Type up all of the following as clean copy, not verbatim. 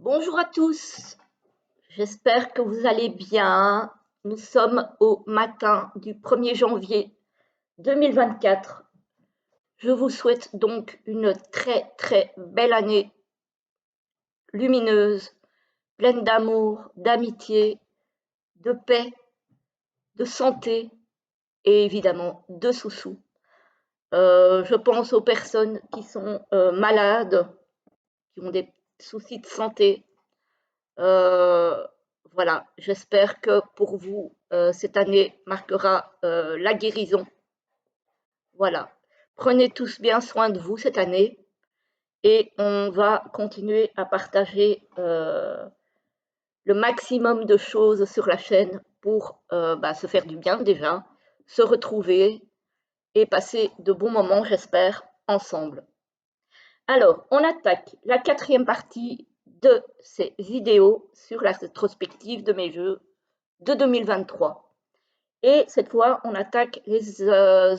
Bonjour à tous, j'espère que vous allez bien. Nous sommes au matin du 1er janvier 2024. Je vous souhaite donc une très belle année lumineuse, pleine d'amour, d'amitié, de paix, de santé et évidemment de sous-sous. Je pense aux personnes qui sont malades, qui ont des soucis de santé. Voilà, j'espère que pour vous, cette année marquera la guérison. Voilà, prenez tous bien soin de vous cette année et on va continuer à partager le maximum de choses sur la chaîne pour se faire du bien déjà, se retrouver et passer de bons moments, j'espère, ensemble. Alors, on attaque la 4e partie de ces vidéos sur la rétrospective de mes jeux de 2023. Et cette fois, on attaque les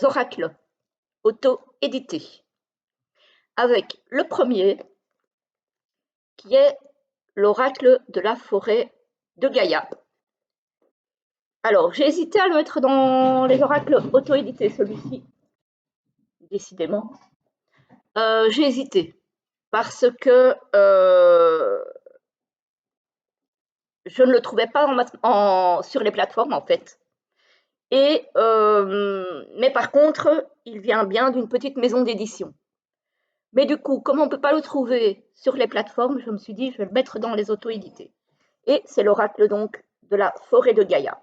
oracles auto-édités. Avec le premier, qui est l'oracle de la forêt de Gaïa. Alors, j'ai hésité à le mettre dans les oracles auto-édités, celui-ci, décidément. J'ai hésité, parce que je ne le trouvais pas sur les plateformes, en fait. Mais par contre, il vient bien d'une petite maison d'édition. Mais du coup, comme on ne peut pas le trouver sur les plateformes, je me suis dit, je vais le mettre dans les auto-édités. Et c'est l'oracle donc de la forêt de Gaïa,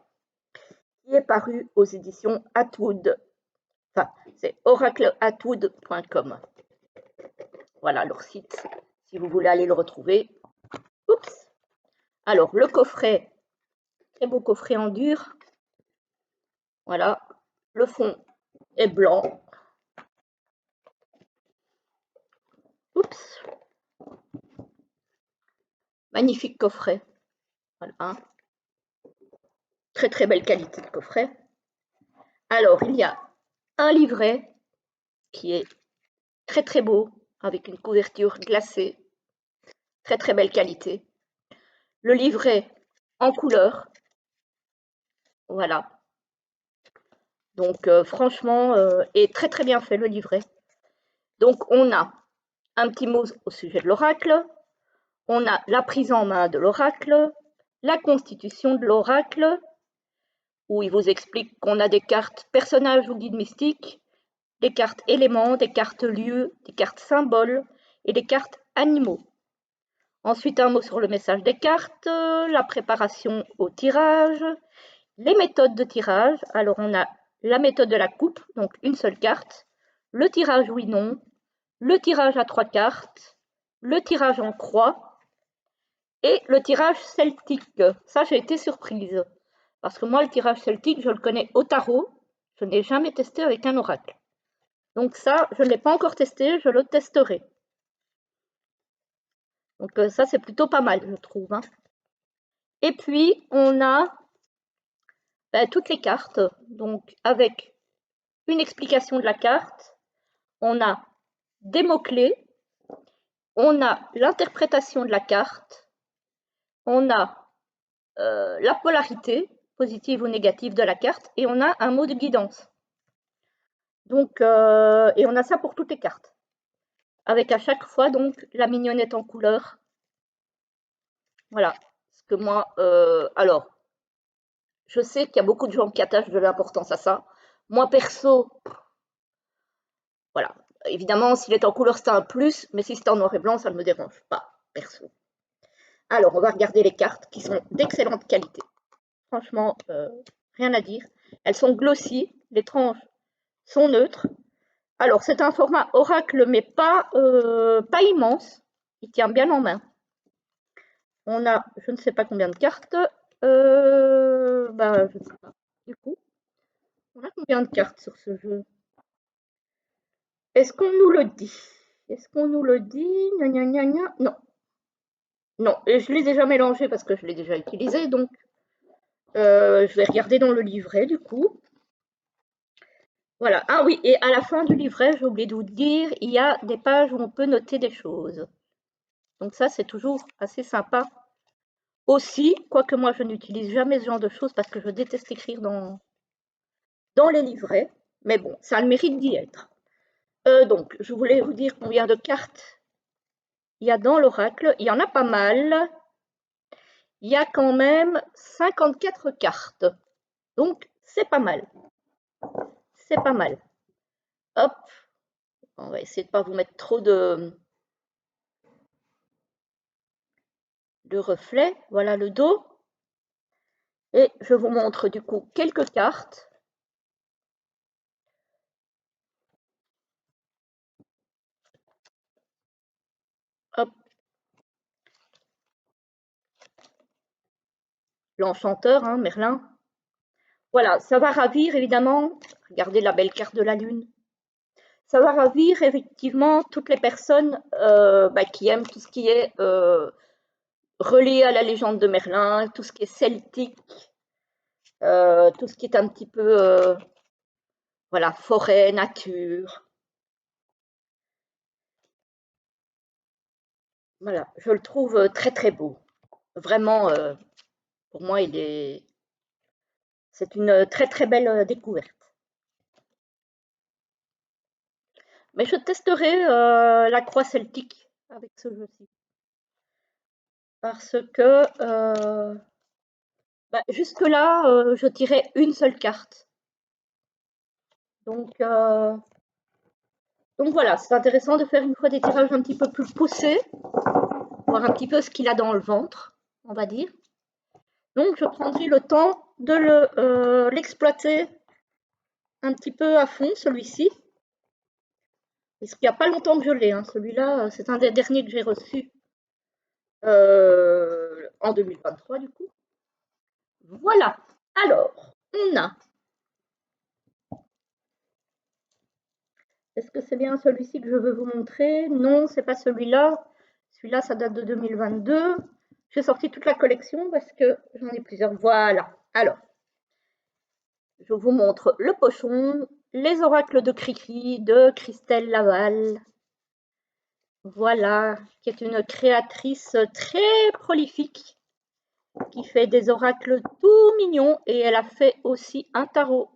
qui est paru aux éditions Atwood. Enfin, c'est oracleatwood.com. Voilà leur site, si vous voulez aller le retrouver. Oups. Alors, le coffret, très beau coffret en dur. Voilà, le fond est blanc. Oups. Magnifique coffret. Voilà. Très belle qualité de coffret. Alors, il y a un livret qui est très beau, avec une couverture glacée, très belle qualité. Le livret en couleur, voilà. Donc franchement, est très bien fait le livret. Donc on a un petit mot au sujet de l'oracle, on a la prise en main de l'oracle, la constitution de l'oracle, où il vous explique qu'on a des cartes personnages ou guides mystiques, des cartes éléments, des cartes lieux, des cartes symboles et des cartes animaux. Ensuite, un mot sur le message des cartes, la préparation au tirage, les méthodes de tirage. Alors, on a la méthode de la coupe, donc une seule carte, le tirage oui-non, le tirage à 3 cartes, le tirage en croix et le tirage celtique. Ça, j'ai été surprise. Parce que moi, le tirage celtique, je le connais au tarot. Je n'ai jamais testé avec un oracle. Donc ça, je ne l'ai pas encore testé, je le testerai. Donc ça, c'est plutôt pas mal, je trouve. Hein. Et puis, on a toutes les cartes, donc avec une explication de la carte, on a des mots-clés, on a l'interprétation de la carte, on a la polarité, positive ou négative de la carte, et on a un mot de guidance. Donc, et on a ça pour toutes les cartes. Avec à chaque fois, donc, la mignonnette en couleur. Voilà. Parce que moi, alors, je sais qu'il y a beaucoup de gens qui attachent de l'importance à ça. Moi, perso, voilà. Évidemment, s'il est en couleur, c'est un plus, mais si c'est en noir et blanc, ça ne me dérange pas, perso. Alors, on va regarder les cartes qui sont d'excellente qualité. Franchement, rien à dire. Elles sont glossy, les tranches sont neutres. Alors, c'est un format oracle, mais pas immense. Il tient bien en main. On a, je ne sais pas combien de cartes. Je ne sais pas. Du coup, on a combien de cartes sur ce jeu? Est-ce qu'on nous le dit? Est-ce qu'on nous le dit? Gna, gna, gna, gna. Non. Non, et je l'ai déjà mélangé parce que je l'ai déjà utilisé, donc je vais regarder dans le livret du coup. Voilà. Ah oui, et à la fin du livret, j'ai oublié de vous dire, il y a des pages où on peut noter des choses. Donc ça, c'est toujours assez sympa. Aussi, quoique moi, je n'utilise jamais ce genre de choses parce que je déteste écrire dans les livrets. Mais bon, ça a le mérite d'y être. Donc, je voulais vous dire combien de cartes il y a dans l'oracle. Il y en a pas mal. Il y a quand même 54 cartes. Donc, c'est pas mal. C'est pas mal. Hop, on va essayer de ne pas vous mettre trop de reflets. Voilà le dos. Et je vous montre du coup quelques cartes. Hop. L'enchanteur, hein, Merlin. Voilà, ça va ravir évidemment. Regardez la belle carte de la lune. Ça va ravir effectivement toutes les personnes qui aiment tout ce qui est relié à la légende de Merlin, tout ce qui est celtique, tout ce qui est un petit peu voilà, forêt, nature. Voilà, je le trouve très très beau. Vraiment, pour moi, c'est une très très belle découverte. Mais je testerai la croix celtique avec ce jeu-ci. Parce que jusque-là, je tirais une seule carte. Donc voilà, c'est intéressant de faire une fois des tirages un petit peu plus poussés, voir un petit peu ce qu'il a dans le ventre, on va dire. Donc je prendrai le temps de l'exploiter un petit peu à fond, celui-ci. Parce qu'il n'y a pas longtemps que je l'ai, hein. Celui-là, c'est un des derniers que j'ai reçu en 2023 du coup. Voilà. Alors, on a. Est-ce que c'est bien celui-ci que je veux vous montrer? Non, c'est pas celui-là. Celui-là, ça date de 2022. J'ai sorti toute la collection parce que j'en ai plusieurs. Voilà. Alors, je vous montre le pochon, les oracles de Cricri de Christelle Laval. Voilà, qui est une créatrice très prolifique, qui fait des oracles tout mignons et elle a fait aussi un tarot.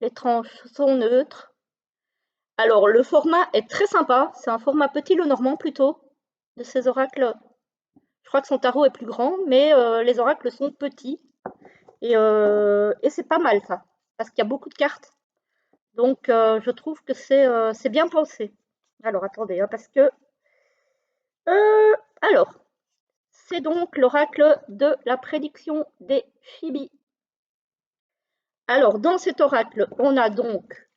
Les tranches sont neutres. Alors, le format est très sympa, c'est un format petit Lenormand plutôt, de ces oracles. Je crois que son tarot est plus grand, mais les oracles sont petits. Et c'est pas mal ça, parce qu'il y a beaucoup de cartes. Donc, je trouve que c'est bien pensé. Alors, attendez, hein, parce que... alors, c'est donc l'oracle de la prédiction des Chibis. Alors, dans cet oracle, on a donc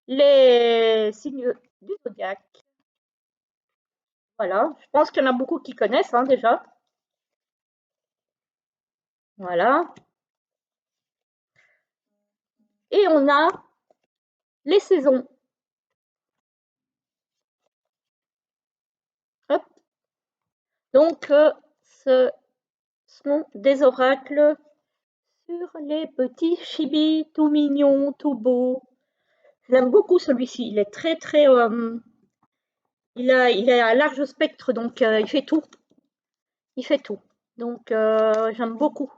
les signes du zodiaque. Voilà, je pense qu'il y en a beaucoup qui connaissent hein, déjà. Voilà. Et on a les saisons. Hop. Donc, ce sont des oracles sur les petits chibis, tout mignons, tout beaux. J'aime beaucoup celui-ci. Il est très, très... il a un large spectre, donc il fait tout. Il fait tout. Donc, j'aime beaucoup.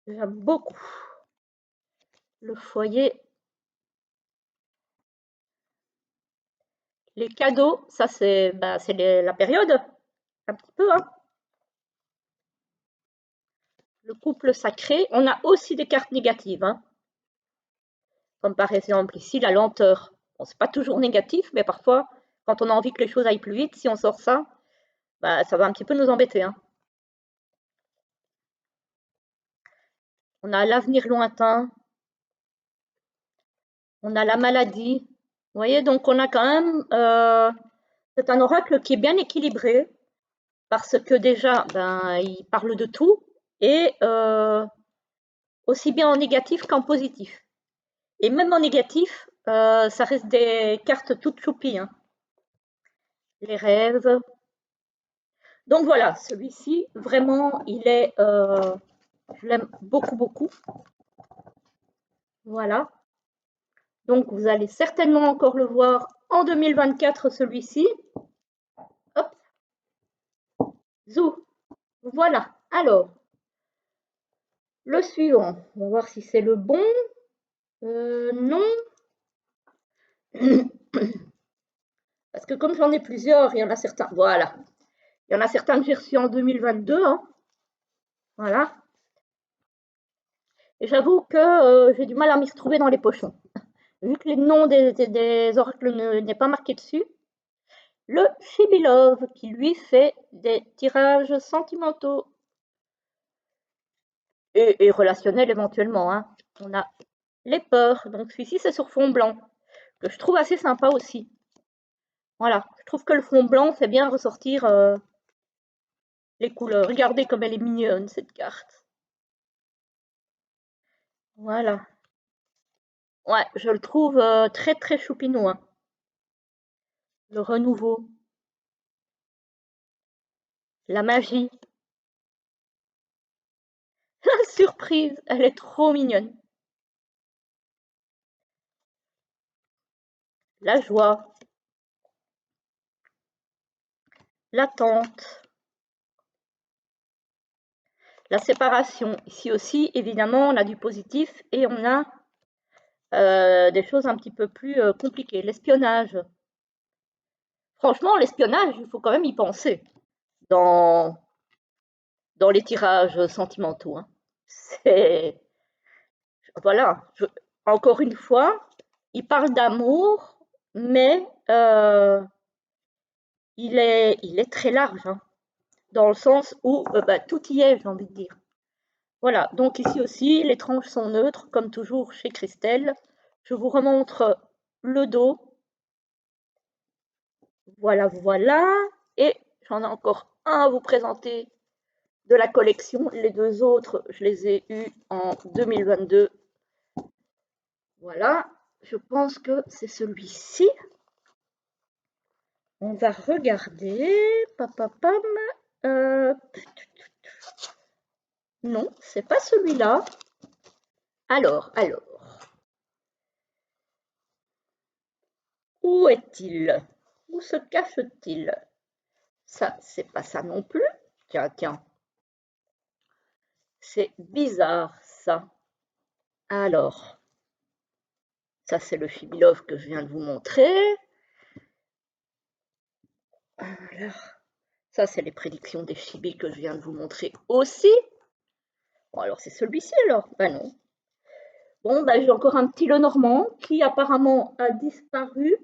J'aime beaucoup. Le foyer. Les cadeaux, ça c'est la période, un petit peu. Hein. Le couple sacré. On a aussi des cartes négatives. Hein. Comme par exemple ici, la lenteur. Bon, c'est pas toujours négatif, mais parfois, quand on a envie que les choses aillent plus vite, si on sort ça, ça va un petit peu nous embêter. Hein. On a l'avenir lointain. On a la maladie. Vous voyez, donc on a quand même... c'est un oracle qui est bien équilibré parce que déjà, il parle de tout et aussi bien en négatif qu'en positif. Et même en négatif, ça reste des cartes toutes choupies. Hein. Les rêves. Donc voilà, celui-ci, vraiment, il est... je l'aime beaucoup, beaucoup. Voilà. Donc, vous allez certainement encore le voir en 2024, celui-ci. Hop, zou, voilà. Alors, le suivant, on va voir si c'est le bon. Non. Parce que comme j'en ai plusieurs, il y en a certains, voilà. Il y en a certains que j'ai reçus en 2022, hein. Voilà. Et j'avoue que j'ai du mal à m'y retrouver dans les pochons. Vu que les noms des oracles n'est pas marqué dessus. Le Chibilove, qui lui fait des tirages sentimentaux et relationnels éventuellement, hein. On a les peurs, donc celui-ci c'est sur fond blanc, que je trouve assez sympa aussi. Voilà, je trouve que le fond blanc fait bien ressortir les couleurs. Regardez comme elle est mignonne cette carte. Voilà. Ouais, je le trouve très très choupinois. Le renouveau, la magie, la surprise, elle est trop mignonne. La joie, l'attente, la séparation. Ici aussi, évidemment, on a du positif et on a des choses un petit peu plus compliquées. L'espionnage. Franchement, l'espionnage, il faut quand même y penser dans, dans les tirages sentimentaux, hein. C'est. Voilà. Encore une fois, il parle d'amour, mais il est très large, hein, dans le sens où bah, tout y est, j'ai envie de dire. Voilà, donc ici aussi, les tranches sont neutres, comme toujours chez Christelle. Je vous remontre le dos. Voilà, voilà. Et j'en ai encore un à vous présenter de la collection. Les deux autres, je les ai eus en 2022. Voilà, je pense que c'est celui-ci. On va regarder. Papapam. Non, c'est pas celui-là. Alors. Où est-il? Où se cache-t-il? Ça, c'est pas ça non plus. Tiens. C'est bizarre, ça. Alors, ça, c'est le Chibilov que je viens de vous montrer. Alors, ça, c'est les prédictions des Chibis que je viens de vous montrer aussi. Bon, alors, c'est celui-ci, alors? Ben non. Bon, ben, j'ai encore un petit Lenormand qui apparemment a disparu.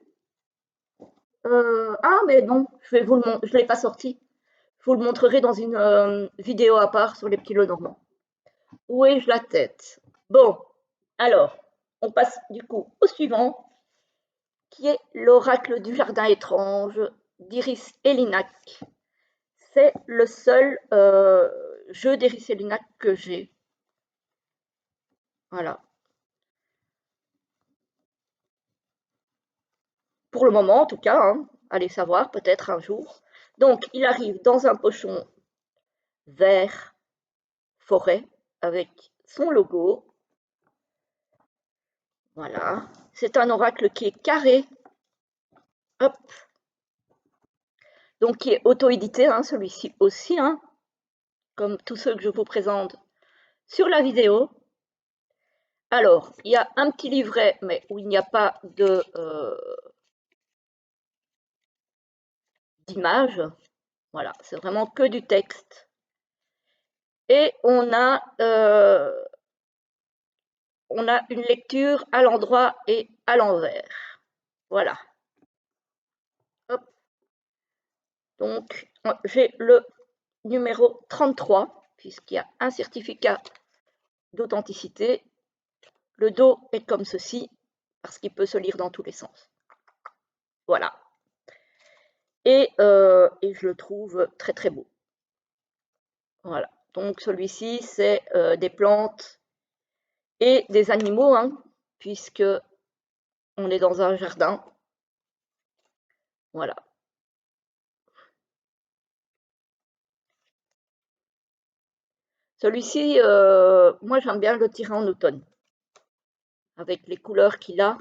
Ah, mais non, je ne l'ai pas sorti. Je vous le montrerai dans une vidéo à part sur les petits Lenormands. Où ai-je la tête? Bon, alors, on passe du coup au suivant, qui est l'oracle du jardin étrange d'Iris Elinac. C'est le seul jeu d'Iris Elinac que j'ai. Voilà. Pour le moment, en tout cas, hein, allez savoir, peut-être un jour. Donc, il arrive dans un pochon vert forêt avec son logo. Voilà. C'est un oracle qui est carré. Hop. Donc, qui est auto-édité, hein, celui-ci aussi, hein, comme tous ceux que je vous présente sur la vidéo. Alors, il y a un petit livret, mais où il n'y a pas d'image. Voilà, c'est vraiment que du texte. Et on a une lecture à l'endroit et à l'envers. Voilà. Hop. Donc, j'ai le numéro 33, puisqu'il y a un certificat d'authenticité. Le dos est comme ceci, parce qu'il peut se lire dans tous les sens. Voilà. Et je le trouve très très beau. Voilà. Donc celui-ci, c'est des plantes et des animaux, hein, puisque on est dans un jardin. Voilà. Celui-ci, moi j'aime bien le tirer en automne, avec les couleurs qu'il a.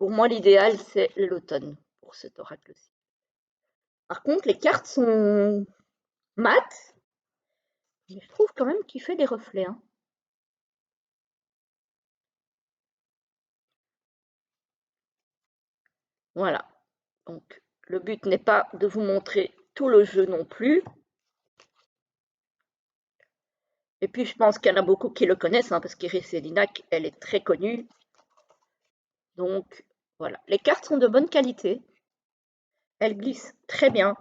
Pour moi, l'idéal, c'est l'automne pour cet oracle-ci. Par contre, les cartes sont mates, mais je trouve quand même qu'il fait des reflets, hein. Voilà. Donc, le but n'est pas de vous montrer tout le jeu non plus. Et puis, je pense qu'il y en a beaucoup qui le connaissent, hein, parce qu'Iris Elinac, elle est très connue. Donc, voilà. Les cartes sont de bonne qualité. Elles glissent très bien.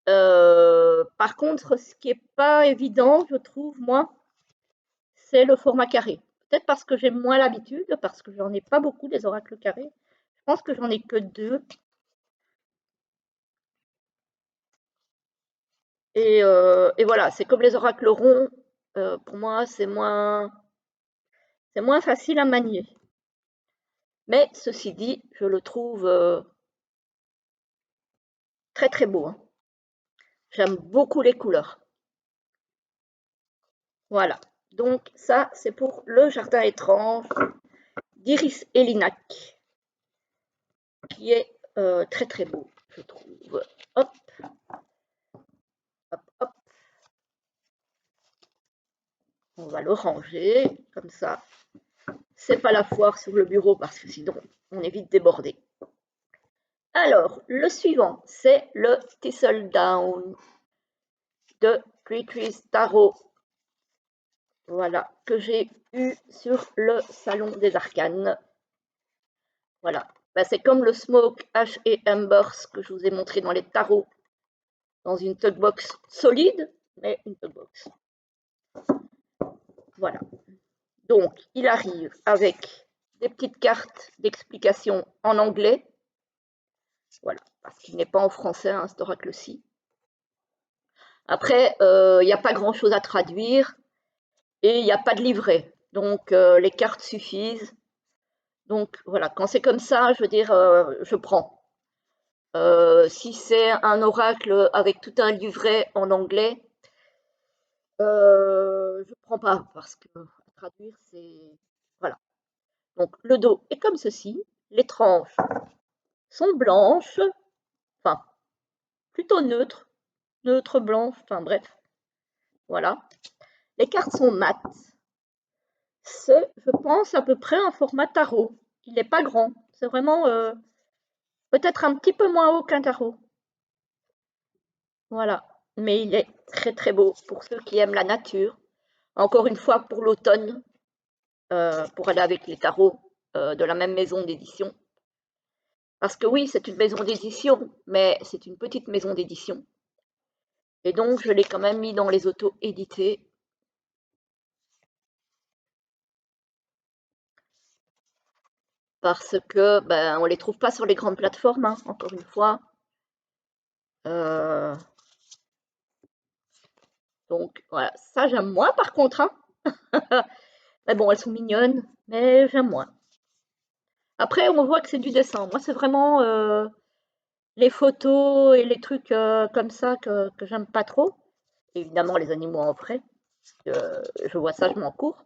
Par contre, ce qui n'est pas évident, je trouve, moi, c'est le format carré. Peut-être parce que j'ai moins l'habitude, parce que j'en ai pas beaucoup des oracles carrés. Je pense que j'en ai que 2. Et voilà, c'est comme les oracles ronds. Pour moi, c'est moins facile à manier. Mais ceci dit, je le trouve très très beau, hein. J'aime beaucoup les couleurs. Voilà. Donc ça, c'est pour le jardin étrange d'Iris Elinac, qui est très très beau, je trouve. Hop, hop, hop. On va le ranger, comme ça. C'est pas la foire sur le bureau, parce que sinon, on est vite débordé. Alors, le suivant, c'est le Thistledown de Pretty's Tarot. Voilà, que j'ai eu sur le Salon des Arcanes. Voilà, ben, c'est comme le Smoke Ash et Embers que je vous ai montré dans les tarots, dans une tugbox solide, mais une tugbox. Voilà. Donc, il arrive avec des petites cartes d'explication en anglais. Voilà, parce qu'il n'est pas en français, hein, cet oracle-ci. Après, il n'y a pas grand-chose à traduire et il n'y a pas de livret. Donc, les cartes suffisent. Donc, voilà, quand c'est comme ça, je veux dire, je prends. Si c'est un oracle avec tout un livret en anglais, je prends pas parce que traduire, c'est... Voilà. Donc, le dos est comme ceci. Les tranches sont blanches, enfin, plutôt neutres, neutre blanche, enfin bref. Voilà. Les cartes sont mates. C'est, je pense, à peu près un format tarot. Il n'est pas grand. C'est vraiment peut-être un petit peu moins haut qu'un tarot. Voilà. Mais il est très très beau pour ceux qui aiment la nature. Encore une fois, pour l'automne, pour aller avec les tarots de la même maison d'édition. Parce que oui, c'est une maison d'édition, mais c'est une petite maison d'édition. Et donc, je l'ai quand même mis dans les auto-édités. Parce que ben, on les trouve pas sur les grandes plateformes, hein, encore une fois. Donc voilà, ça j'aime moins par contre, hein. Mais bon, elles sont mignonnes, mais j'aime moins. Après, on voit que c'est du dessin. Moi, c'est vraiment les photos et les trucs comme ça que j'aime pas trop. Évidemment, les animaux en vrai. Je vois ça, je m'en cours.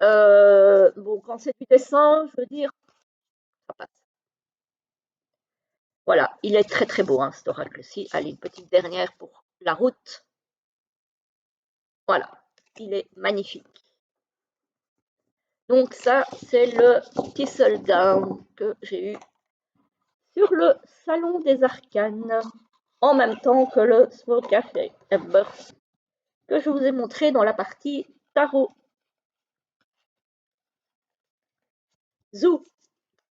Bon, quand c'est du dessin, je veux dire, ça passe. Voilà, il est très très beau, hein, cet oracle-ci. Allez, une petite dernière pour la route. Voilà, il est magnifique. Donc ça, c'est le Thistledown que j'ai eu sur le Salon des Arcanes, en même temps que le Smoke Café Embers que je vous ai montré dans la partie tarot. Zou.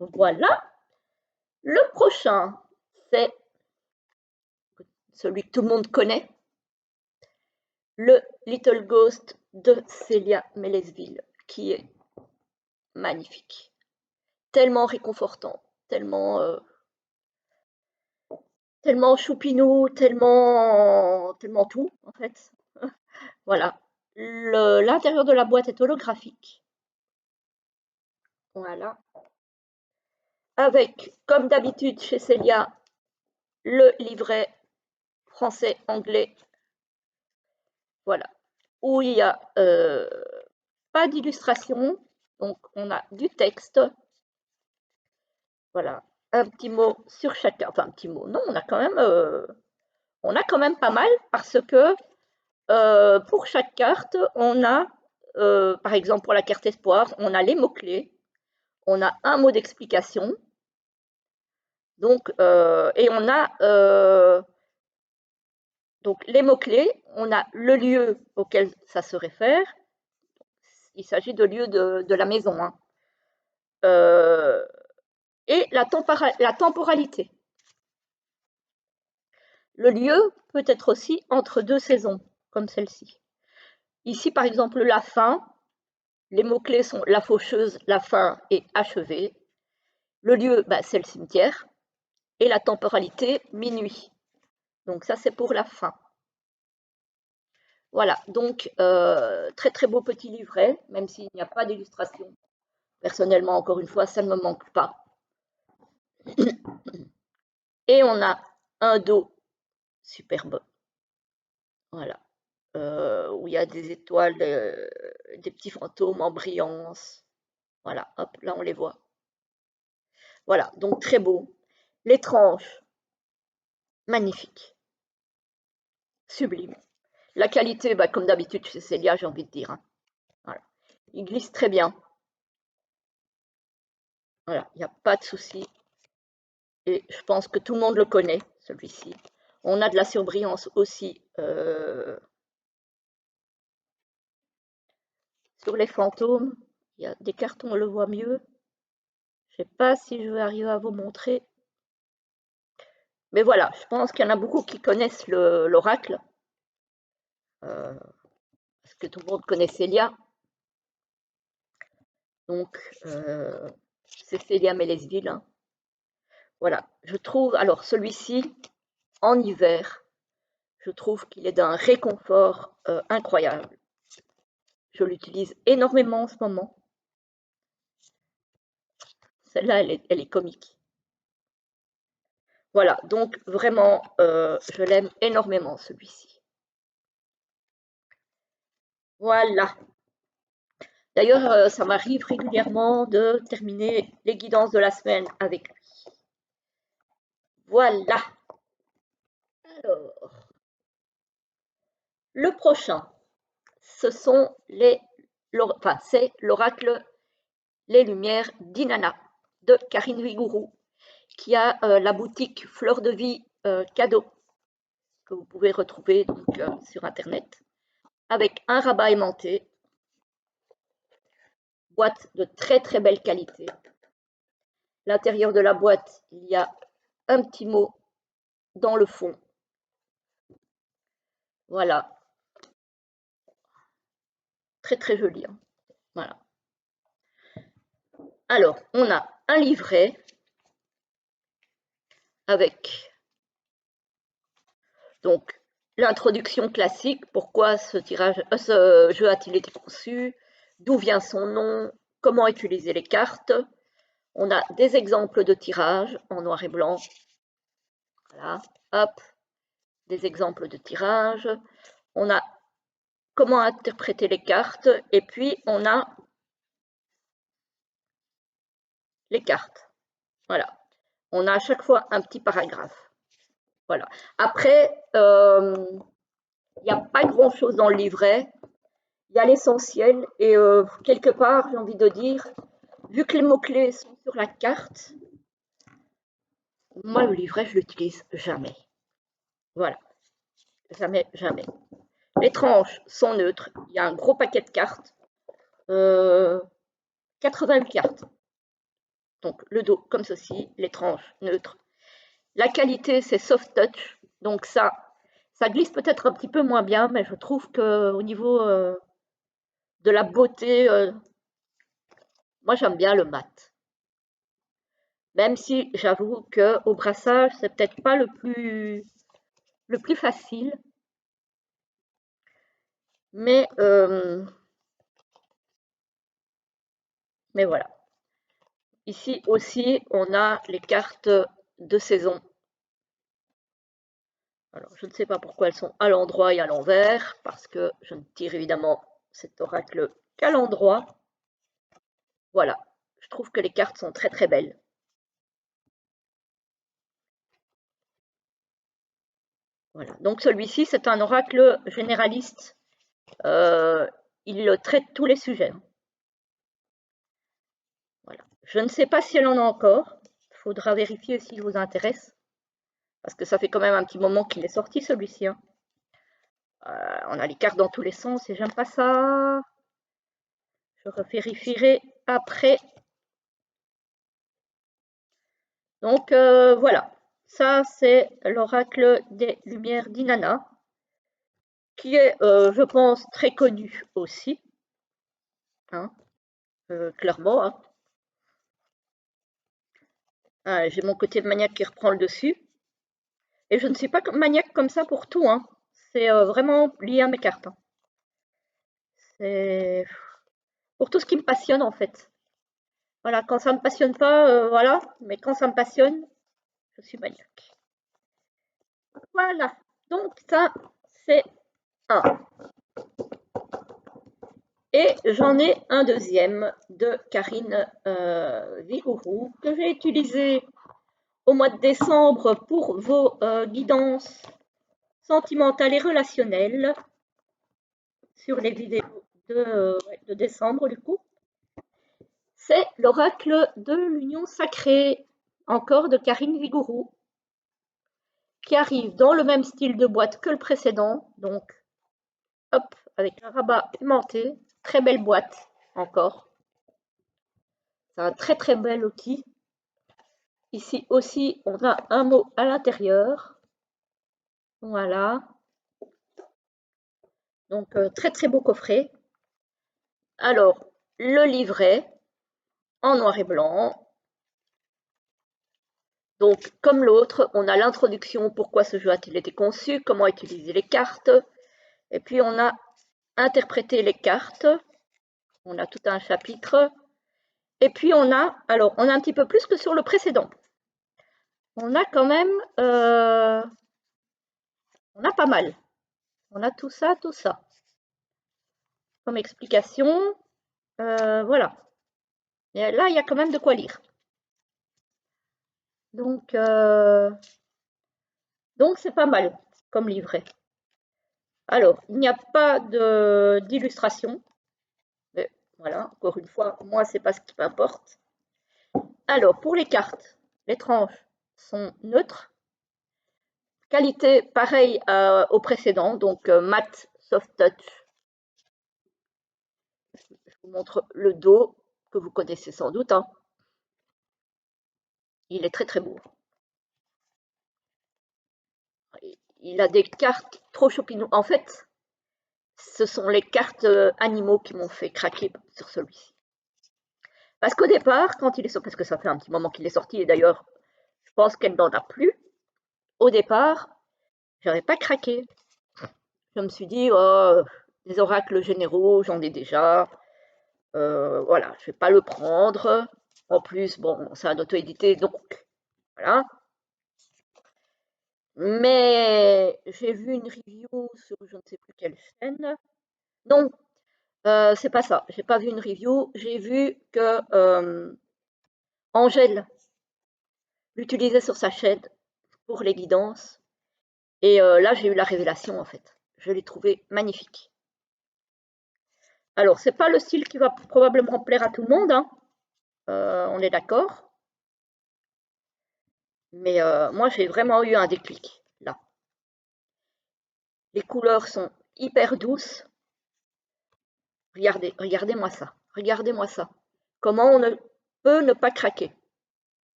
Voilà. Le prochain, c'est celui que tout le monde connaît, le Little Ghost de Célia Mélesville, qui est magnifique. Tellement réconfortant, tellement choupinou, tellement tout, en fait. Voilà. L'intérieur de la boîte est holographique. Voilà. Avec, comme d'habitude chez Célia, le livret français-anglais. Voilà. Où il n'y a pas d'illustration, Donc, on a du texte. Voilà, un petit mot sur chacun. Enfin, un petit mot. Non, on a quand même pas mal parce que pour chaque carte, on a, par exemple, pour la carte espoir, on a les mots-clés, on a un mot d'explication. Donc, et on a donc les mots-clés, on a le lieu auquel ça se réfère. Il s'agit de lieu de la maison. Hein. Et la temporalité. Le lieu peut être aussi entre deux saisons, comme celle-ci. Ici, par exemple, la fin. Les mots-clés sont la faucheuse, la fin et achevé. Le lieu, bah, c'est le cimetière. Et la temporalité, minuit. Donc ça, c'est pour la fin. Voilà, donc très très beau petit livret, même s'il n'y a pas d'illustration. Personnellement, encore une fois, ça ne me manque pas. Et on a un dos superbe. Voilà. Où il y a des étoiles, des petits fantômes en brillance. Voilà, hop, là on les voit. Voilà, donc très beau. Les tranches, magnifiques. Sublime. La qualité, bah, comme d'habitude chez Célia, j'ai envie de dire. Hein. Voilà. Il glisse très bien. Voilà, il n'y a pas de souci. Et je pense que tout le monde le connaît, celui-ci. On a de la surbrillance aussi sur les fantômes. Il y a des cartons, on le voit mieux. Je ne sais pas si je vais arriver à vous montrer. Mais voilà, je pense qu'il y en a beaucoup qui connaissent l'oracle. Parce que tout le monde connaît Célia. Donc, c'est Célia Mélesville. Hein. Voilà, je trouve, alors celui-ci, en hiver, je trouve qu'il est d'un réconfort incroyable. Je l'utilise énormément en ce moment. Celle-là, elle est comique. Voilà, donc vraiment, je l'aime énormément, celui-ci. Voilà. D'ailleurs, ça m'arrive régulièrement de terminer les guidances de la semaine avec lui. Voilà. Alors, le prochain, ce sont c'est l'oracle Les Lumières d'Inanna de Karine Vigourou, qui a la boutique Fleur de Vie cadeau que vous pouvez retrouver donc, sur internet, avec un rabat aimanté, boîte de très très belle qualité. L'intérieur de la boîte, il y a un petit mot dans le fond. Voilà. Très très joli. Hein. Voilà. Alors, on a un livret avec donc l'introduction classique, pourquoi ce jeu a-t-il été conçu, d'où vient son nom, comment utiliser les cartes. On a des exemples de tirage en noir et blanc. Voilà, hop, des exemples de tirage. On a comment interpréter les cartes et puis on a les cartes. Voilà. On a à chaque fois un petit paragraphe. Voilà. Après, il n'y a pas grand-chose dans le livret. Il y a l'essentiel et quelque part, j'ai envie de dire, vu que les mots-clés sont sur la carte, moi, le livret, je l'utilise jamais. Voilà. Jamais, jamais. Les tranches sont neutres. Il y a un gros paquet de cartes. 88 cartes. Donc, le dos comme ceci, les tranches neutres. La qualité, c'est soft touch. Donc, ça glisse peut-être un petit peu moins bien, mais je trouve qu'au niveau de la beauté, moi, j'aime bien le mat. Même si j'avoue qu'au brassage, c'est peut-être pas le plus facile. Mais voilà. Ici aussi, on a les cartes de saison. Alors, je ne sais pas pourquoi elles sont à l'endroit et à l'envers, parce que je ne tire évidemment cet oracle qu'à l'endroit. Voilà, je trouve que les cartes sont très très belles. Voilà, donc celui-ci, c'est un oracle généraliste. Il traite tous les sujets. Voilà. Je ne sais pas si elle en a encore. Il faudra vérifier s'il vous intéresse. Parce que ça fait quand même un petit moment qu'il est sorti, celui-ci. Hein. On a les cartes dans tous les sens et j'aime pas ça. Je vérifierai après. Donc voilà, ça c'est l'oracle des Lumières d'Inanna, qui est, je pense, très connu aussi, hein, clairement. Hein. Ah, j'ai mon côté maniaque qui reprend le dessus. Et je ne suis pas maniaque comme ça pour tout. Hein. C'est vraiment lié à mes cartes. Hein. C'est pour tout ce qui me passionne en fait. Voilà, quand ça me passionne pas, voilà, mais quand ça me passionne, je suis maniaque. Voilà, donc ça, c'est un. Et j'en ai un deuxième de Karine Vigourou que j'ai utilisé au mois de décembre pour vos guidances sentimentales et relationnelles sur les vidéos de décembre du coup. C'est l'oracle de l'union sacrée, encore de Karine Vigourou, qui arrive dans le même style de boîte que le précédent, donc hop, avec un rabat aimanté, très belle boîte encore. C'est un très très bel outil. Ici aussi, on a un mot à l'intérieur. Voilà. Donc, très très beau coffret. Alors, le livret en noir et blanc. Donc, comme l'autre, on a l'introduction, pourquoi ce jeu a-t-il été conçu, comment utiliser les cartes. Et puis, on a interprété les cartes. On a tout un chapitre. Et puis, on a un petit peu plus que sur le précédent. On a quand même, on a pas mal. On a tout ça. Comme explication, voilà. Et là, il y a quand même de quoi lire. Donc c'est pas mal comme livret. Alors, il n'y a pas d'illustration. Mais voilà, encore une fois, moi, c'est pas ce qui m'importe. Alors, pour les cartes, les tranches sont neutres. Qualité pareille au précédent, donc mat, soft touch. Je vous montre le dos, que vous connaissez sans doute. Hein. Il est très très beau. Il a des cartes trop chopinou. En fait, ce sont les cartes animaux qui m'ont fait craquer sur celui-ci. Parce qu'au départ, quand il est sorti, parce que ça fait un petit moment qu'il est sorti, et d'ailleurs, je pense qu'elle n'en a plus, au départ, j'avais pas craqué. Je me suis dit, oh, des oracles généraux, j'en ai déjà. Voilà, je vais pas le prendre. En plus, bon, c'est un auto-édité, donc voilà. Mais j'ai vu une review sur je ne sais plus quelle chaîne. Non, c'est pas ça. J'ai pas vu une review. J'ai vu que Angèle l'utilisait sur sa chaîne pour les guidances. Et là, j'ai eu la révélation en fait. Je l'ai trouvé magnifique. Alors, c'est pas le style qui va probablement plaire à tout le monde, hein. On est d'accord. Mais moi, j'ai vraiment eu un déclic là. Les couleurs sont hyper douces. Regardez, regardez-moi ça. Regardez-moi ça. Comment on peut ne pas craquer.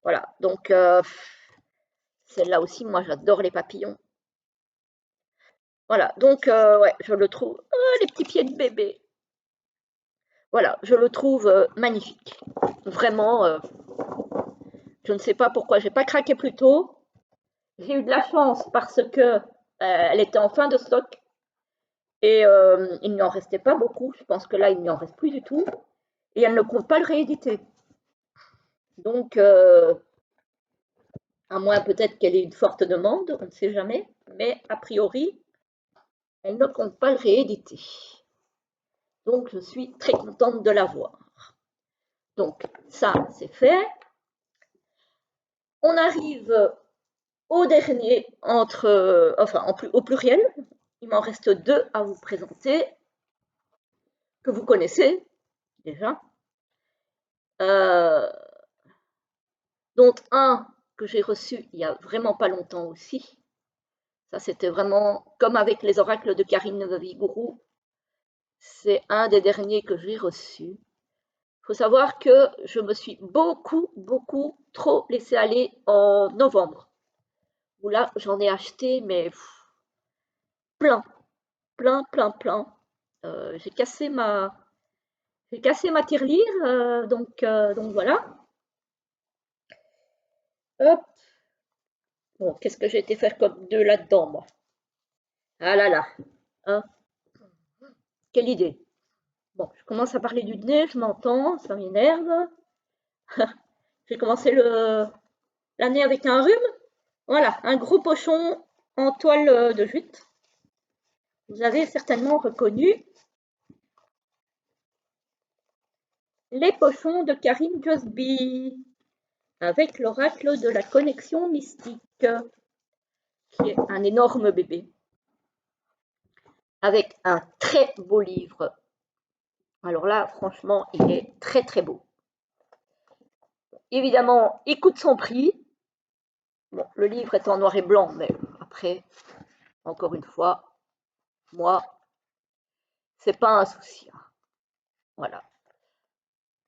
Voilà, donc celle-là aussi, moi j'adore les papillons. Voilà, donc ouais, je le trouve. Oh, les petits pieds de bébé. Voilà, je le trouve magnifique. Vraiment, je ne sais pas pourquoi j'ai pas craqué plus tôt. J'ai eu de la chance parce que elle était en fin de stock et il n'y en restait pas beaucoup. Je pense que là, il n'y en reste plus du tout. Et elle ne compte pas le rééditer. Donc, à moins peut-être qu'elle ait une forte demande, on ne sait jamais. Mais a priori, elle ne compte pas le rééditer. Donc, je suis très contente de l'avoir. Donc, ça, c'est fait. On arrive au dernier, au pluriel. Il m'en reste 2 à vous présenter, que vous connaissez déjà. Dont un que j'ai reçu il y a vraiment pas longtemps aussi. Ça, c'était vraiment comme avec les oracles de Karine Vigourou. C'est un des derniers que j'ai reçu. Il faut savoir que je me suis beaucoup trop laissé aller en novembre. Où là, j'en ai acheté, mais plein. J'ai cassé ma tirelire, donc voilà. Hop. Bon, qu'est-ce que j'ai été faire comme 2 là-dedans, moi? Ah là là, hein, quelle idée. Bon, je commence à parler du nez, je m'entends, ça m'énerve. J'ai commencé l'année avec un rhume. Voilà, un gros pochon en toile de jute. Vous avez certainement reconnu les pochons de Karine Josby avec l'oracle de la connexion mystique, qui est un énorme bébé, avec un très beau livre. Alors là, franchement, il est très beau. Évidemment, il coûte son prix. Bon, le livre est en noir et blanc, mais après, encore une fois, moi, c'est pas un souci. Voilà.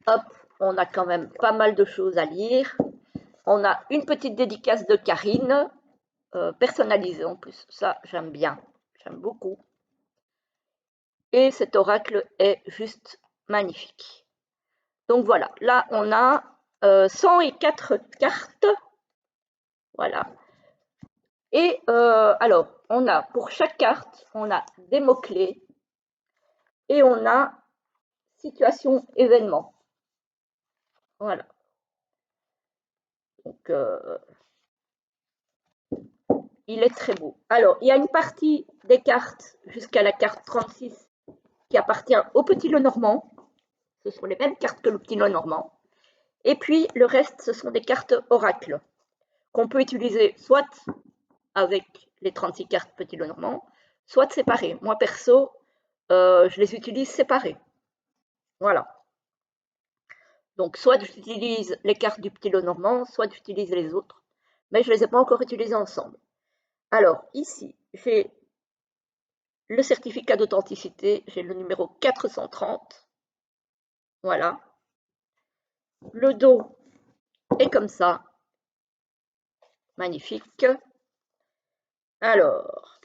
Hop, on a quand même pas mal de choses à lire. On a une petite dédicace de Karine, personnalisée en plus. Ça, j'aime bien. J'aime beaucoup. Et cet oracle est juste magnifique. Donc voilà, là, on a 104 cartes. Voilà. Et alors, on a pour chaque carte, on a des mots-clés et on a situation, événement. Voilà. Donc, il est très beau. Alors, il y a une partie des cartes jusqu'à la carte 36 qui appartient au petit Lenormand. Ce sont les mêmes cartes que le petit Lenormand. Et puis, le reste, ce sont des cartes oracles qu'on peut utiliser soit avec les 36 cartes petit Lenormand, soit séparées. Moi, perso, je les utilise séparées. Voilà. Donc, soit j'utilise les cartes du petit Lenormand, soit j'utilise les autres. Mais je ne les ai pas encore utilisées ensemble. Alors, ici, j'ai le certificat d'authenticité, j'ai le numéro 430. Voilà. Le dos est comme ça. Magnifique. Alors,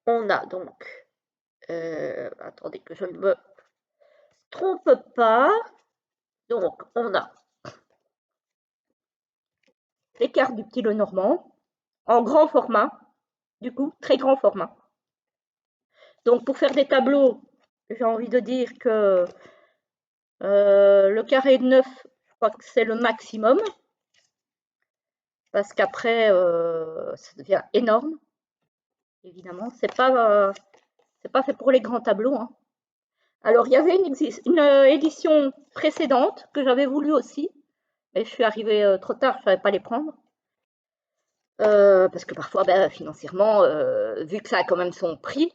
on a donc... attendez que je ne me trompe pas. Donc, on a les cartes du petit Lenormand en grand format. Du coup, très grand format. Donc, pour faire des tableaux, j'ai envie de dire que le carré de 9, je crois que c'est le maximum. Parce qu'après, ça devient énorme. Évidemment, c'est pas fait pour les grands tableaux. Hein. Alors, il y avait une édition précédente que j'avais voulu aussi, mais je suis arrivée trop tard, je ne savais pas les prendre. Parce que parfois, ben, financièrement, vu que ça a quand même son prix,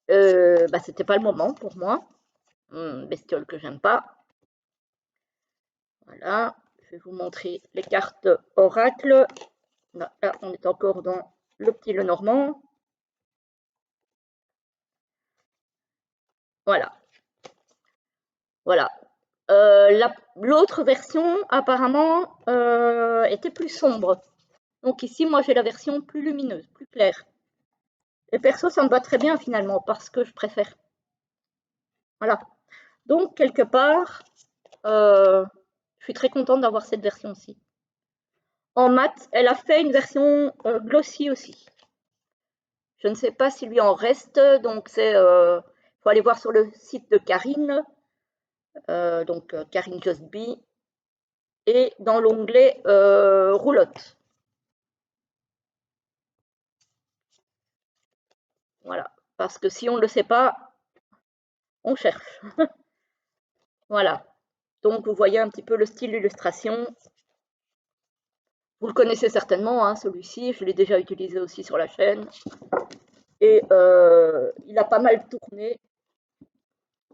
ben, c'était pas le moment pour moi. Bestiole que j'aime pas. Voilà, je vais vous montrer les cartes oracle. Là, on est encore dans le petit Lenormand. Voilà. Voilà. L'autre version, apparemment, était plus sombre. Donc ici, moi, j'ai la version plus lumineuse, plus claire. Et perso, ça me va très bien finalement, parce que je préfère. Voilà. Donc, quelque part, je suis très contente d'avoir cette version-ci. En mat, elle a fait une version glossy aussi. Je ne sais pas s'il lui en reste, donc c'est... faut aller voir sur le site de Karine, donc Karine Josby, et dans l'onglet roulotte. Voilà, parce que si on ne le sait pas, on cherche. Voilà. Donc, vous voyez un petit peu le style d'illustration. Vous le connaissez certainement, hein, celui-ci, je l'ai déjà utilisé aussi sur la chaîne. Et il a pas mal tourné.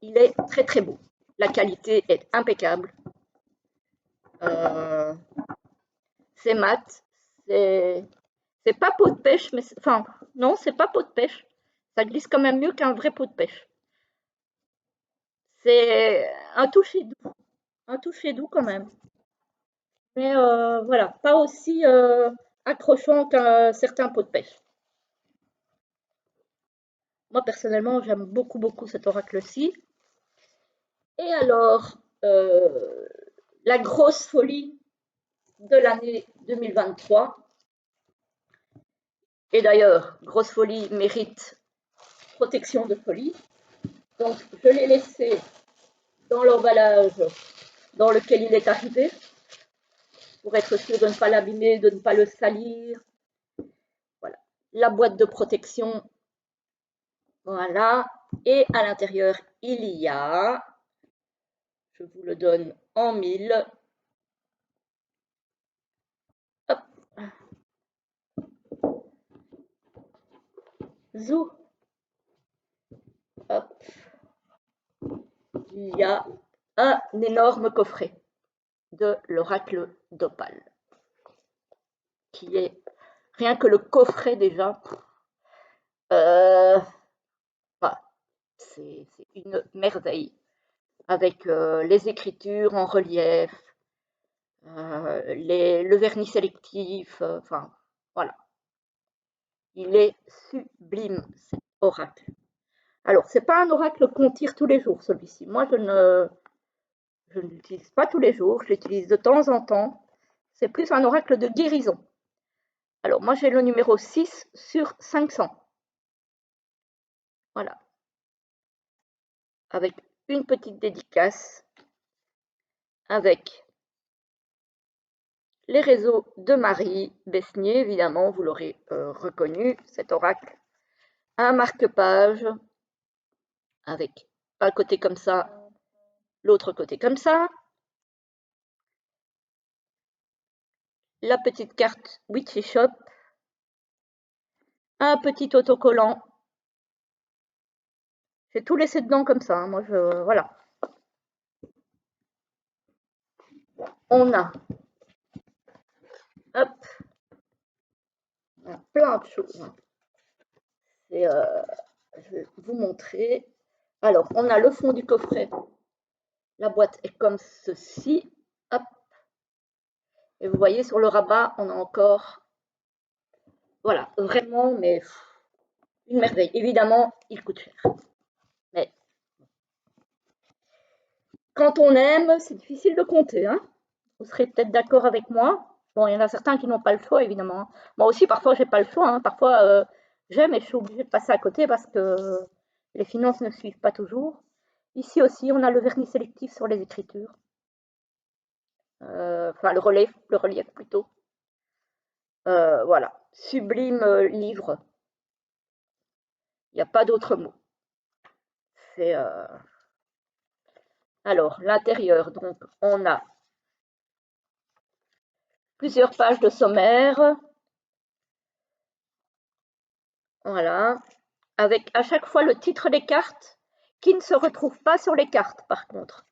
Il est très très beau. La qualité est impeccable. C'est mat. C'est pas pot de pêche, mais enfin, non, c'est pas pot de pêche. Ça glisse quand même mieux qu'un vrai pot de pêche. C'est un toucher doux quand même. Mais voilà, pas aussi accrochant qu'un certain pot de pêche. Moi, personnellement, j'aime beaucoup, beaucoup cet oracle-ci. Et alors, la grosse folie de l'année 2023, et d'ailleurs, grosse folie mérite protection de folie. Donc, je l'ai laissé dans l'emballage dans lequel il est arrivé, pour être sûr de ne pas l'abîmer, de ne pas le salir. Voilà, la boîte de protection. Voilà, et à l'intérieur, il y a, je vous le donne en 1000. Hop. Zou. Hop. Il y a un énorme coffret de l'oracle d'Opale, qui est rien que le coffret déjà. Voilà, c'est une merveille, avec les écritures en relief, le vernis sélectif, enfin voilà. Il est sublime cet oracle. Alors, c'est pas un oracle qu'on tire tous les jours, celui-ci. Moi, je ne l'utilise pas tous les jours, je l'utilise de temps en temps. C'est plus un oracle de guérison. Alors, moi, j'ai le numéro 6 sur 500. Voilà. Avec une petite dédicace, avec les réseaux de Marie Besnier, évidemment, vous l'aurez reconnu, cet oracle. Un marque-page, avec un côté comme ça, l'autre côté comme ça. La petite carte Witchy Shop, un petit autocollant. J'ai tout laissé dedans comme ça, hein. Moi, voilà. On a, hop, plein de choses. Et, je vais vous montrer. Alors, on a le fond du coffret. La boîte est comme ceci. Hop. Et vous voyez, sur le rabat, on a encore, voilà, vraiment, mais une merveille. Évidemment, il coûte cher. Mais quand on aime, c'est difficile de compter, hein. Vous serez peut-être d'accord avec moi. Bon, il y en a certains qui n'ont pas le choix, évidemment. Moi aussi, parfois, j'ai pas le choix, hein. Parfois, j'aime et je suis obligée de passer à côté parce que les finances ne suivent pas toujours. Ici aussi, on a le vernis sélectif sur les écritures. Enfin, le relief plutôt. Voilà, sublime livre. Il n'y a pas d'autre mot. C'est alors l'intérieur. Donc, on a plusieurs pages de sommaire. Voilà, avec à chaque fois le titre des cartes qui ne se retrouve pas sur les cartes, par contre.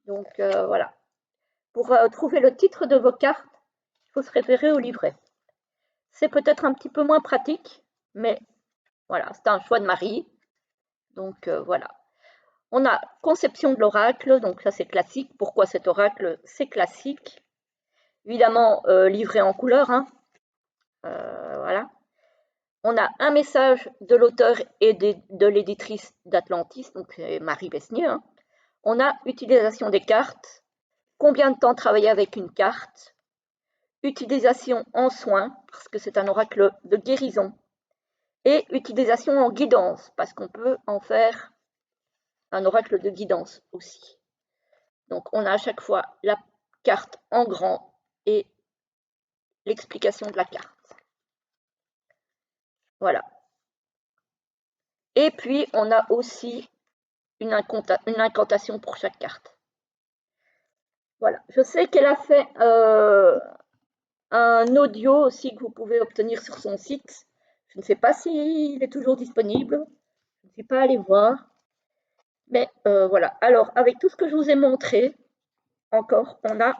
Donc voilà. Pour trouver le titre de vos cartes, il faut se référer au livret. C'est peut-être un petit peu moins pratique, mais voilà, c'est un choix de Marie. Donc voilà. On a conception de l'oracle, donc ça c'est classique. Pourquoi cet oracle? C'est classique. Évidemment, livré en couleur, hein. Voilà. On a un message de l'auteur et de l'éditrice d'Atlantis, donc c'est Marie Besnier, hein. On a utilisation des cartes, combien de temps travailler avec une carte, utilisation en soins, parce que c'est un oracle de guérison, et utilisation en guidance, parce qu'on peut en faire un oracle de guidance aussi. Donc on a à chaque fois la carte en grand et l'explication de la carte. Voilà. Et puis on a aussi une incantation pour chaque carte. Voilà, je sais qu'elle a fait un audio aussi que vous pouvez obtenir sur son site. Je ne sais pas s'il est toujours disponible, je ne suis pas allée voir. Mais voilà, alors avec tout ce que je vous ai montré, encore, on a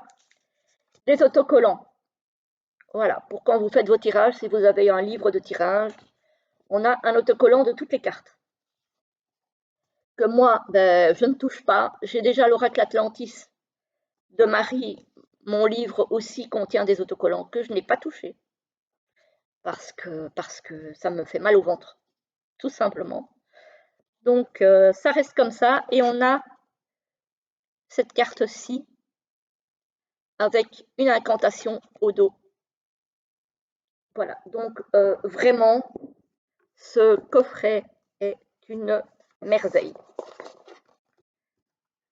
des autocollants. Voilà, pour quand vous faites vos tirages, si vous avez un livre de tirage, on a un autocollant de toutes les cartes. Que moi, ben, je ne touche pas. J'ai déjà l'Oracle Atlantis de Marie. Mon livre aussi contient des autocollants que je n'ai pas touchés. Parce que ça me fait mal au ventre, tout simplement. Donc, ça reste comme ça. Et on a cette carte-ci avec une incantation au dos. Voilà, donc vraiment, ce coffret est une merveille.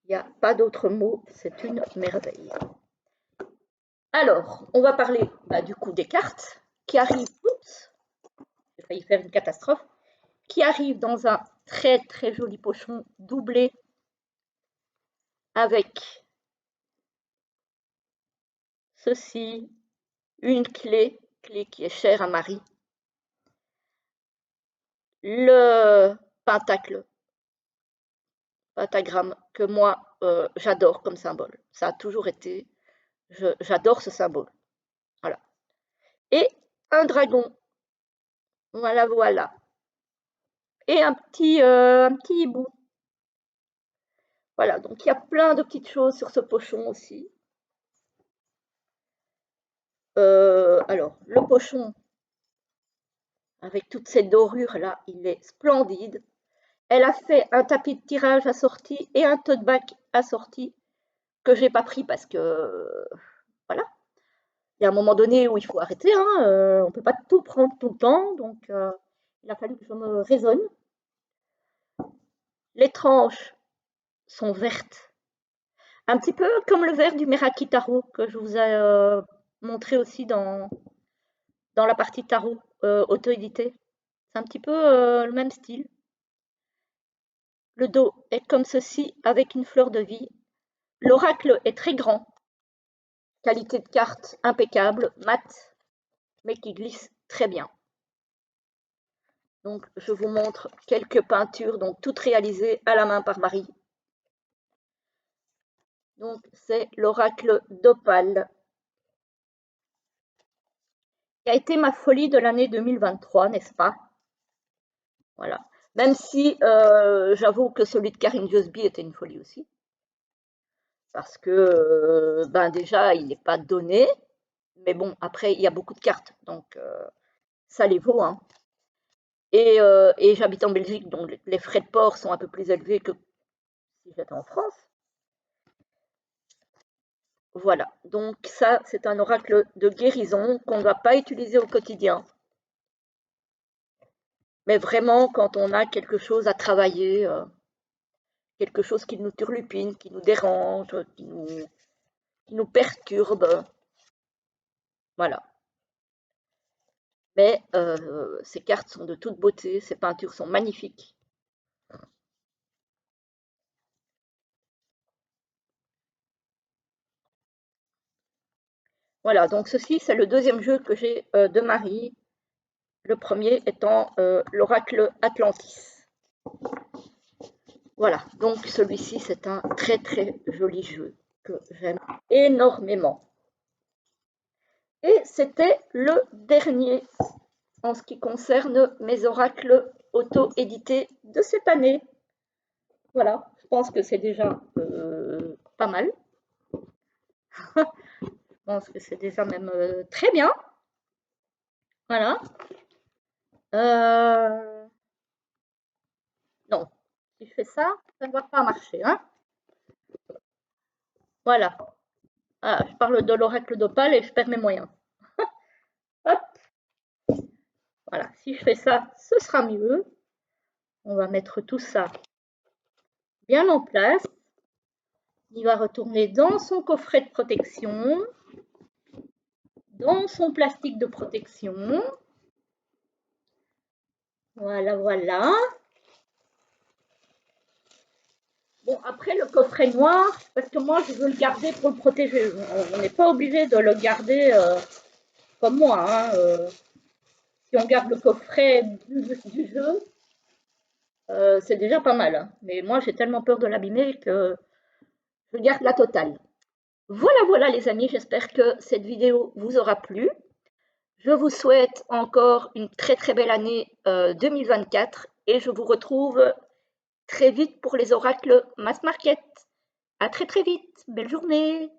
Il n'y a pas d'autre mot, c'est une merveille. Alors, on va parler du coup des cartes qui arrivent toutes, j'ai failli faire une catastrophe, qui arrivent dans un très très joli pochon doublé avec ceci, une clé qui est chère à Marie, le pentagramme que moi j'adore comme symbole. Ça a toujours été, j'adore ce symbole. Voilà. Et un dragon. Voilà, voilà. Et un petit hibou. Voilà, donc il y a plein de petites choses sur ce pochon aussi. Alors, le pochon, avec toutes ces dorures là, il est splendide. Elle a fait un tapis de tirage assorti et un tote bag assorti que j'ai pas pris parce que voilà. Il y a un moment donné où il faut arrêter, hein, on peut pas tout prendre tout le temps, donc il a fallu que je me raisonne. Les tranches sont vertes, un petit peu comme le vert du Meraki Tarot que je vous ai montré aussi dans la partie tarot auto-édité. C'est un petit peu le même style. Le dos est comme ceci avec une fleur de vie. L'oracle est très grand. Qualité de carte impeccable, mat, mais qui glisse très bien. Donc je vous montre quelques peintures, donc toutes réalisées à la main par Marie. Donc c'est l'oracle d'Opale, qui a été ma folie de l'année 2023, n'est-ce pas? Voilà. Même si j'avoue que celui de Karine Josby était une folie aussi. Parce que ben déjà, il n'est pas donné. Mais bon, après, il y a beaucoup de cartes. Donc ça les vaut. Hein. Et j'habite en Belgique, donc les frais de port sont un peu plus élevés que si j'étais en France. Voilà, donc ça, c'est un oracle de guérison qu'on ne va pas utiliser au quotidien. Mais vraiment, quand on a quelque chose à travailler, quelque chose qui nous turlupine, qui nous dérange, qui nous perturbe, voilà. Mais ces cartes sont de toute beauté, ces peintures sont magnifiques. Voilà, donc ceci, c'est le deuxième jeu que j'ai de Marie. Le premier étant l'oracle Atlantis. Voilà, donc celui-ci, c'est un très très joli jeu que j'aime énormément. Et c'était le dernier en ce qui concerne mes oracles auto-édités de cette année. Voilà, je pense que c'est déjà pas mal. Je pense que c'est déjà même très bien. Voilà. Non, si je fais ça, ça ne va pas marcher. Hein. Voilà. Ah, je parle de l'oracle d'Opale et je perds mes moyens. Hop. Voilà, si je fais ça, ce sera mieux. On va mettre tout ça bien en place. Il va retourner dans son coffret de protection, dans son plastique de protection. Voilà, voilà. Bon, après, le coffret noir, parce que moi, je veux le garder pour le protéger. On n'est pas obligé de le garder comme moi. Hein, si on garde le coffret du jeu, c'est déjà pas mal. Hein. Mais moi, j'ai tellement peur de l'abîmer que je garde la totale. Voilà, voilà les amis, j'espère que cette vidéo vous aura plu. Je vous souhaite encore une très très belle année 2024 et je vous retrouve très vite pour les oracles Mass Market. À très très vite, belle journée.